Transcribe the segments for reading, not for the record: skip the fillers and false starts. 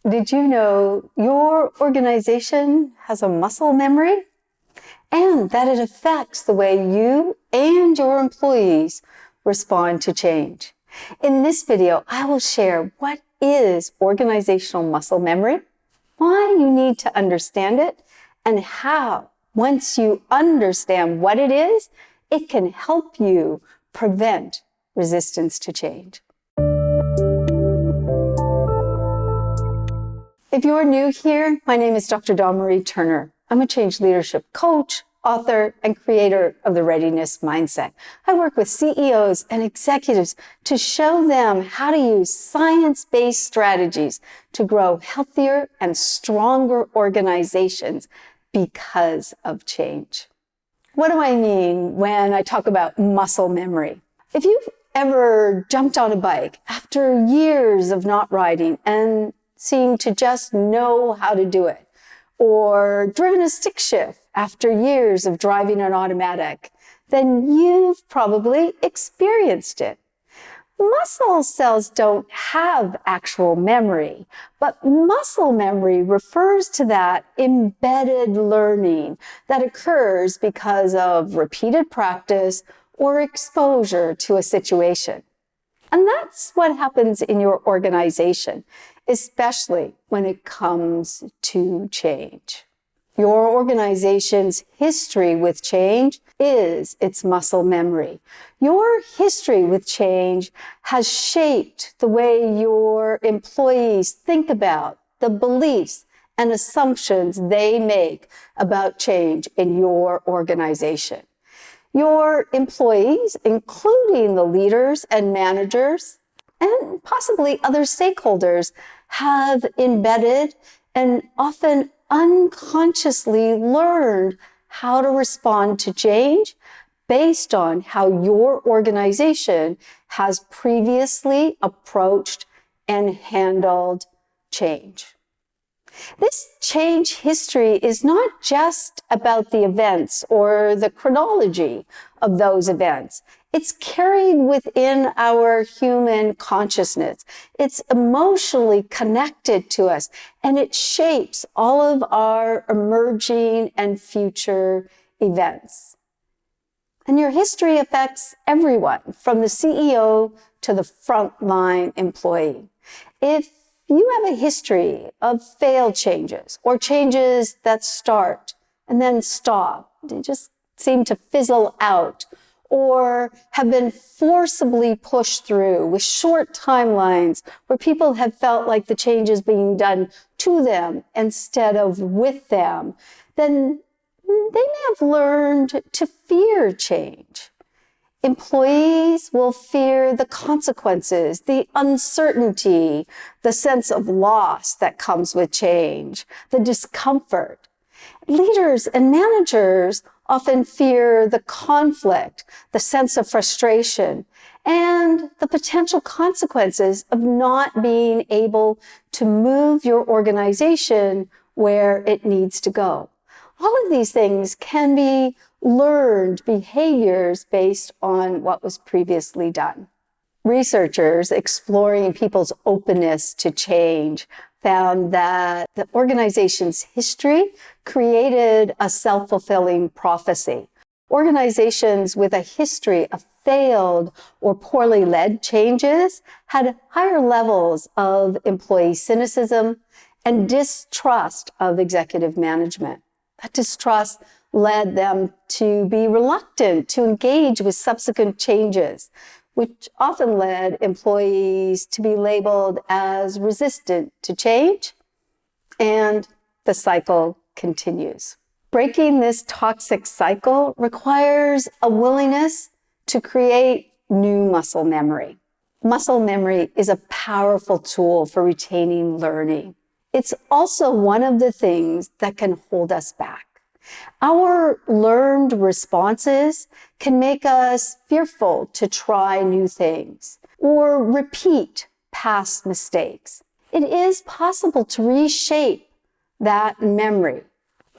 Did you know your organization has a muscle memory and that it affects the way you and your employees respond to change? In this video, I will share what is organizational muscle memory, why you need to understand it, and how, once you understand what it is, it can help you prevent resistance to change. If you're new here, my name is Dr. Dawn Marie Turner. I'm a change leadership coach, author, and creator of the Readiness Mindset. I work with CEOs and executives to show them how to use science-based strategies to grow healthier and stronger organizations because of change. What do I mean when I talk about muscle memory? If you've ever jumped on a bike after years of not riding and seem to just know how to do it, or driven a stick shift after years of driving an automatic, then you've probably experienced it. Muscle cells don't have actual memory, but muscle memory refers to that embedded learning that occurs because of repeated practice or exposure to a situation. And that's what happens in your organization, especially when it comes to change. Your organization's history with change is its muscle memory. Your history with change has shaped the way your employees think about the beliefs and assumptions they make about change in your organization. Your employees, including the leaders and managers, and possibly other stakeholders, have embedded and often unconsciously learned how to respond to change based on how your organization has previously approached and handled change. This change history is not just about the events or the chronology of those events. It's carried within our human consciousness. It's emotionally connected to us, and it shapes all of our emerging and future events. And your history affects everyone, from the CEO to the frontline employee. If you have a history of failed changes or changes that start and then stop, they just seem to fizzle out, or have been forcibly pushed through with short timelines where people have felt like the change is being done to them instead of with them, then they may have learned to fear change. Employees will fear the consequences, the uncertainty, the sense of loss that comes with change, the discomfort. Leaders and managers often fear the conflict, the sense of frustration, and the potential consequences of not being able to move your organization where it needs to go. All of these things can be learned behaviors based on what was previously done. Researchers exploring people's openness to change found that the organization's history created a self-fulfilling prophecy. Organizations with a history of failed or poorly led changes had higher levels of employee cynicism and distrust of executive management. That distrust led them to be reluctant to engage with subsequent changes, which often led employees to be labeled as resistant to change, and the cycle continues. Breaking this toxic cycle requires a willingness to create new muscle memory. Muscle memory is a powerful tool for retaining learning. It's also one of the things that can hold us back. Our learned responses can make us fearful to try new things or repeat past mistakes. It is possible to reshape that memory,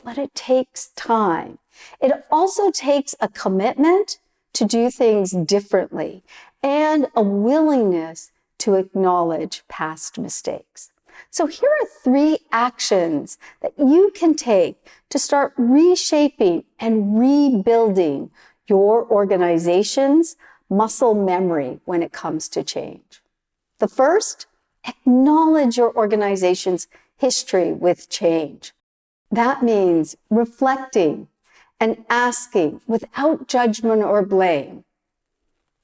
but it takes time. It also takes a commitment to do things differently and a willingness to acknowledge past mistakes. So here are 3 actions that you can take to start reshaping and rebuilding your organization's muscle memory when it comes to change. The first, acknowledge your organization's history with change. That means reflecting and asking without judgment or blame.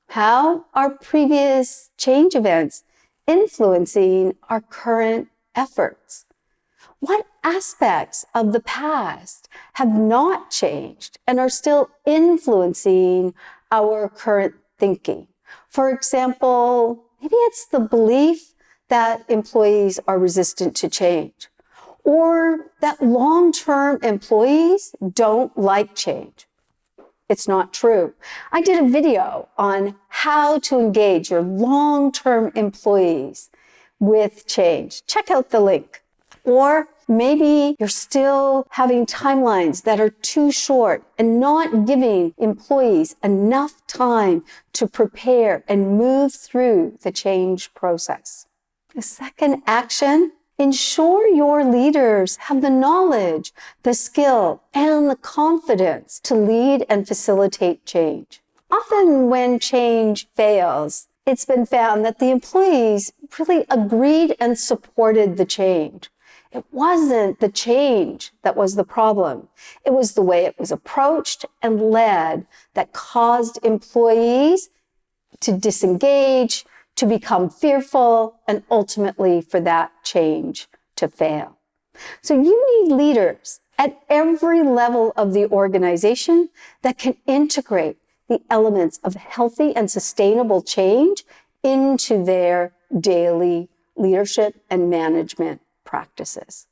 How are previous change events influencing our current efforts? What aspects of the past have not changed and are still influencing our current thinking? For example, maybe it's the belief that employees are resistant to change, or that long-term employees don't like change. It's not true. I did a video on how to engage your long-term employees with change. Check out the link. Or maybe you're still having timelines that are too short and not giving employees enough time to prepare and move through the change process. The second action, ensure your leaders have the knowledge, the skill, and the confidence to lead and facilitate change. Often when change fails, it's been found that the employees really agreed and supported the change. It wasn't the change that was the problem. It was the way it was approached and led that caused employees to disengage, to become fearful, and ultimately for that change to fail. So you need leaders at every level of the organization that can integrate the elements of healthy and sustainable change into their daily leadership and management practices.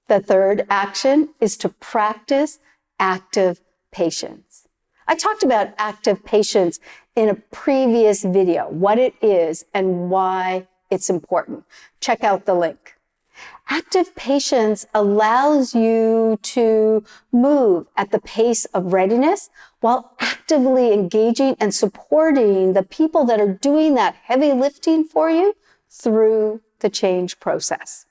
The third action is to practice active patience. I talked about active patience in a previous video, what it is and why it's important. Check out the link. Active patience allows you to move at the pace of readiness while actively engaging and supporting the people that are doing that heavy lifting for you through the change process.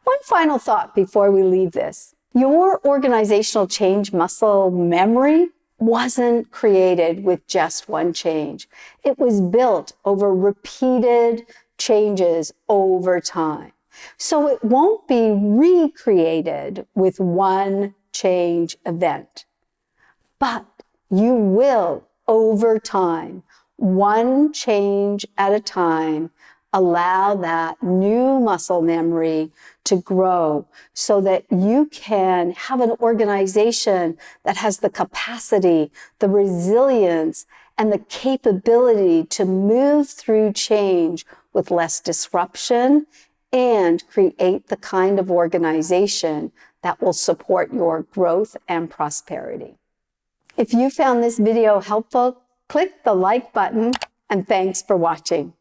One final thought before we leave this. Your organizational change muscle memory wasn't created with just one change. It was built over repeated changes over time. So it won't be recreated with one change event. But you will, over time, one change at a time, allow that new muscle memory to grow so that you can have an organization that has the capacity, the resilience, and the capability to move through change with less disruption and create the kind of organization that will support your growth and prosperity. If you found this video helpful, click the like button, and thanks for watching.